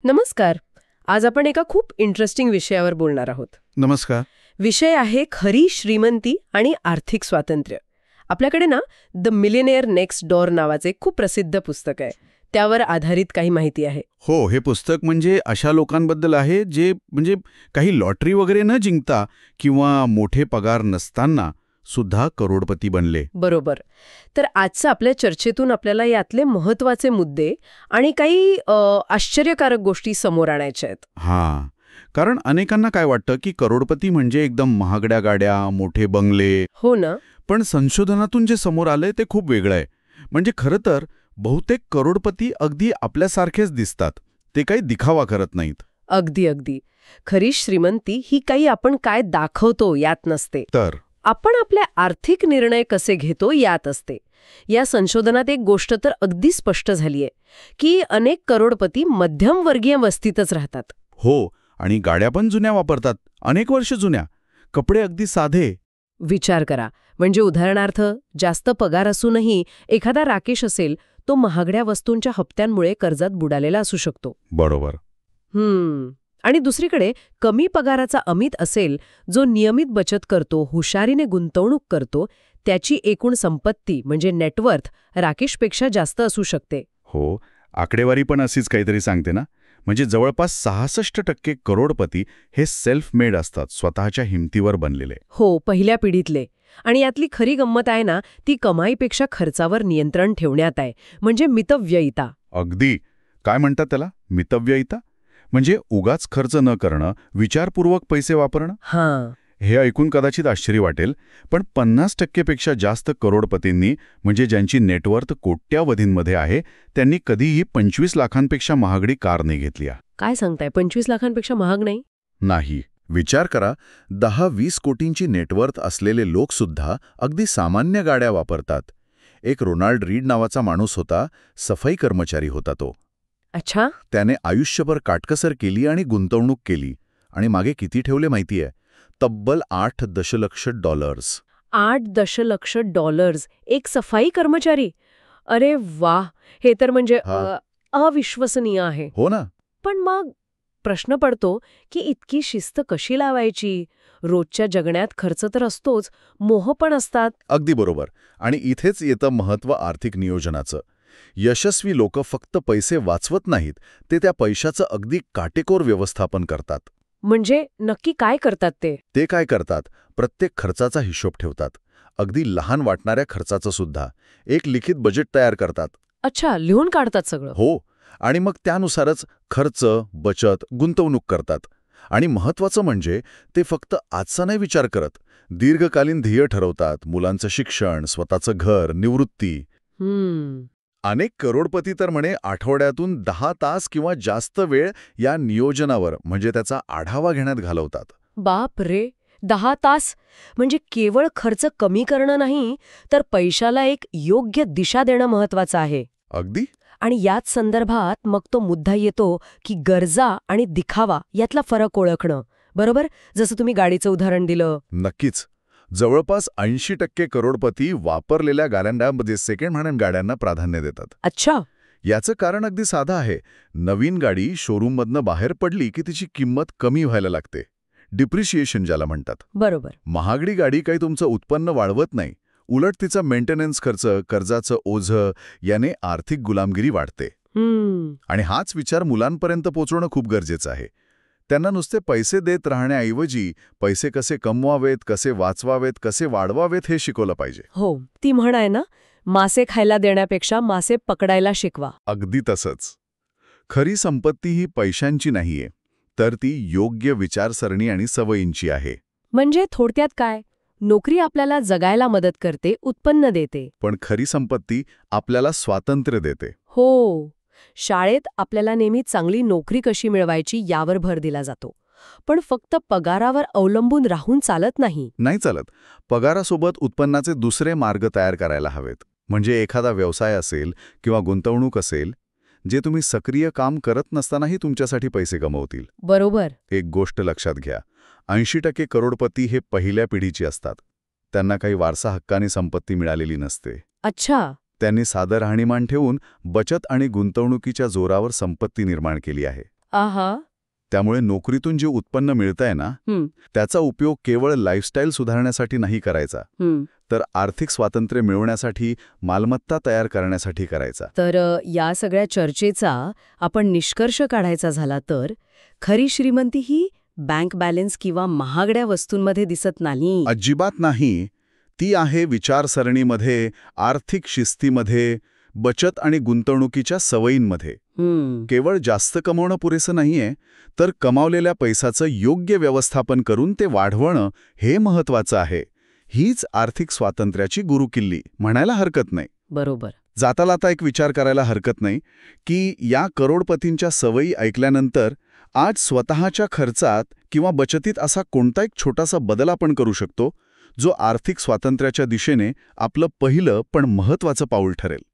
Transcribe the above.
नमस्कार. आज आपण एका खूप इंटरेस्टिंग विषयावर बोलणार आहोत. नमस्कार. विषय आहे खरी श्रीमंती आणि आर्थिक स्वातंत्र्य. आपल्याकडे ना द मिलियनेअर नेक्स्ट डोअर नावाचे खूप प्रसिद्ध पुस्तक आहे. त्यावर आधारित काही माहिती आहे. हो, हे पुस्तक म्हणजे अशा लोकांबद्दल आहे जे काही लॉटरी वगैरे न जिंकता किंवा मोठे पगार नसताना सुद्धा करोडपती बनले. बरोबर. तर आजचं आपल्या चर्चेतून आपल्याला यातले महत्वाचे मुद्दे आणि काही आश्चर्यकारक गोष्टी समोर आणायच्या आहेत. हां, कारण अनेकांना काय वाटतं की करोडपती म्हणजे एकदम महागड्या गाड्या, मोठे बंगले. हो ना. पण संशोधनातून जे समोर आलंय ते खूप वेगळं आहे. म्हणजे खरं तर बहुतेक करोडपती अगदी आपल्यासारखेच दिसतात. ते काही दिखावा करत नाहीत. अगदी अगदी. खरी श्रीमंती ही काही आपण काय दाखवतो यात नसते, तर आपण आपले आर्थिक निर्णय कसे घेतो यात असते. या संशोधनात एक गोष्ट तर अगदी स्पष्ट झालीय की अनेक करोडपती मध्यमवर्गीय वस्तीतच राहतात. हो, आणि गाड्या पण जुन्या वापरतात, अनेक वर्ष जुन्या. कपडे अगदी साधे. विचार करा, म्हणजे उदाहरणार्थ जास्त पगार असूनही एखादा राकेश असेल, तो महागड्या वस्तूंच्या हप्त्यांमुळे कर्जात बुडालेला असू शकतो. बरोबर. आणि दुसरीकडे कमी पगाराचा अमित असेल, जो नियमित बचत करतो, हुशारीने गुंतवणूक करतो, त्याची एकूण संपत्ती म्हणजे नेटवर्थ राकेशपेक्षा जास्त असू शकते. हो, आकडेवारी पण अशीच काहीतरी सांगते ना. म्हणजे जवळपास 66% करोडपती हे सेल्फ मेड असतात, स्वतःच्या हिमतीवर बनलेले. हो, पहिल्या पिढीतले. आणि यातली खरी गंमत आहे ना, ती कमाईपेक्षा खर्चावर नियंत्रण ठेवण्यात आहे, म्हणजे मितव्ययिता. अगदी. काय म्हणतात त्याला? मितव्ययिता? म्हणजे उगाच खर्च न करणं, विचारपूर्वक पैसे वापरणं. हां. हे ऐकून कदाचित आश्चर्य वाटेल, पण 50% पेक्षा जास्त करोडपतींनी, म्हणजे ज्यांची नेटवर्थ कोट्यावधींमध्ये आहे, त्यांनी कधीही 25 लाखांपेक्षा महागडी कार नाही घेतली. काय सांगताय, 25 लाखांपेक्षा महाग नाही? नाही. विचार करा, 10-20 कोटींची नेटवर्थ असलेले लोकसुद्धा अगदी सामान्य गाड्या वापरतात. एक रोनाल्ड रीड नावाचा माणूस होता, सफाई कर्मचारी होता तो. अच्छा. त्याने आयुष्यभर काटकसर केली आणि गुंतवणूक केली, आणि मागे किती ठेवले माहितीये? तब्बल $8 दशलक्ष. 8 दशलक्ष डॉलर्स. एक सफाई कर्मचारी. अरे वाह, हे तर म्हणजे अविश्वसनीय आहे. हो ना. पण मग प्रश्न पडतो की इतकी शिस्त कशी लावायची? रोजच्या जगण्यात खर्च तर असतोच, मोह पण असतात. अगदी बरोबर. आणि इथेच येतं महत्त्व आर्थिक नियोजनाचं. यशस्वी लोक फक्त पैसे वाचवत नाहीत, ते त्या पैशाचं अगदी काटेकोर व्यवस्थापन करतात. म्हणजे नक्की काय करतात ते? ते काय करतात? प्रत्येक खर्चाचा हिशोब ठेवतात. अगदी लहान वाटणाऱ्या खर्चाचं सुद्धा. एक लिखित बजेट तयार करतात. अच्छा, लिहून काढतात सगळं? हो, आणि मग त्यानुसारच खर्च, बचत, गुंतवणूक करतात. आणि महत्त्वाचं म्हणजे ते फक्त आजचा नाही विचार करत, दीर्घकालीन ध्येय ठरवतात. मुलांचं शिक्षण, स्वतःचं घर, निवृत्ती. अनेक करोडपती तर म्हणे आठवड्यातून 10 तास किंवा जास्त वेळ या नियोजनावर, म्हणजे त्याचा आढावा घेण्यात घालवतात. बाप रे, 10 तास? म्हणजे केवळ खर्च कमी करणं नाही, तर पैशाला एक योग्य दिशा देणं महत्वाचं आहे. अगदी. आणि याच संदर्भात मग तो मुद्दा येतो की गरजा आणि दिखावा यातला फरक ओळखणं. बरोबर, जसं तुम्ही गाडीचं उदाहरण दिलं. नक्कीच. जवळपास 80% करोडपती वापरलेल्या गाड्यांमध्ये सेकंड हँड गाड्यांना प्राधान्य देतात. अच्छा. याचं कारण अगदी साधं आहे. नवीन गाडी शोरूममधनं बाहेर पडली की तिची किंमत कमी व्हायला लागते. डिप्रिशिएशन ज्याला म्हणतात. बरोबर. महागडी गाडी काही तुमचं उत्पन्न वाढवत नाही. उलट तिचा मेंटेनन्स खर्च, कर्जाचं ओझं याने आर्थिक गुलामगिरी वाढते. आणि हाच विचार मुलांपर्यंत पोचवणं खूप गरजेचं आहे. त्यांना नुसते पैसे देत राहण्याऐवजी पैसे कसे कमवावेत, कसे वाचवावेत, कसे वाढवावेत हे शिकवलं पाहिजे. हो, ती म्हण आहे ना, मासे खायला देण्यापेक्षा मासे पकडायला शिकवा. अगदी तसंच. खरी संपत्ती ही पैशांची नाहीये, तर ती योग्य विचारसरणी आणि सवयींची आहे. म्हणजे थोडक्यात काय? नोकरी आपल्याला जगायला मदत करते, उत्पन्न देते. पण खरी संपत्ती आपल्याला स्वातंत्र्य देते. हो. शाळेत आपल्याला नेहमी चांगली नोकरी कशी मिळवायची यावर भर दिला जातो. पण फक्त पगारावर अवलंबून राहून चालत नाही. नाही चालत. पगारासोबत उत्पन्नाचे दुसरे मार्ग तयार करायला हवेत. म्हणजे एखादा व्यवसाय असेल किंवा गुंतवणूक असेल, जे तुम्ही सक्रिय काम करत नसतानाही तुमच्यासाठी पैसे कमवतील. बरोबर. एक गोष्ट लक्षात घ्या, 80% करोडपती हे पहिल्या पिढीची असतात. त्यांना काही वारसा हक्काने संपत्ती मिळालेली नसते. अच्छा. त्यांनी साधं राहणीमान ठेवून बचत आणि गुंतवणुकीच्या जोरावर संपत्ती निर्माण केली आहे. आहा. त्यामुळे नोकरीतून जे उत्पन्न मिळतंय ना, हं, त्याचा उपयोग केवळ लाईफस्टाईल सुधारण्यासाठी नाही करायचा, हं. तर आर्थिक स्वातंत्र्य मिळवण्यासाठी, मालमत्ता तयार करण्यासाठी करायचा. तर या सगळ्या चर्चेचा आपण निष्कर्ष काढायचा झाला तर खरी श्रीमंती ही बँक बॅलन्स किंवा महागड्या वस्तूंमध्ये दिसत नाही. अजिबात नाही. ती आहे विचारसरणीमध्ये, आर्थिक शिस्तीमध्ये, बचत आणि गुंतवणुकीच्या सवयींमध्ये. हं, केवळ जास्त कमवणं पुरेसं नाहीये, तर कमावलेल्या पैशाचं योग्य व्यवस्थापन करून ते वाढवणं हे महत्वाचं आहे. हीच आर्थिक स्वातंत्र्याची गुरुकिल्ली म्हणायला हरकत नाही. बरोबर. जाता एक विचार करायला हरकत नाही की या करोडपतींच्या सवयी ऐकल्यानंतर आज स्वतःच्या खर्चात किंवा बचतीत असा कोणता एक छोटासा बदल आपण करू शकतो जो आर्थिक स्वातंत्र्याच्या दिशेने आपलं पहिलं पण महत्वाचं पाऊल ठरेल.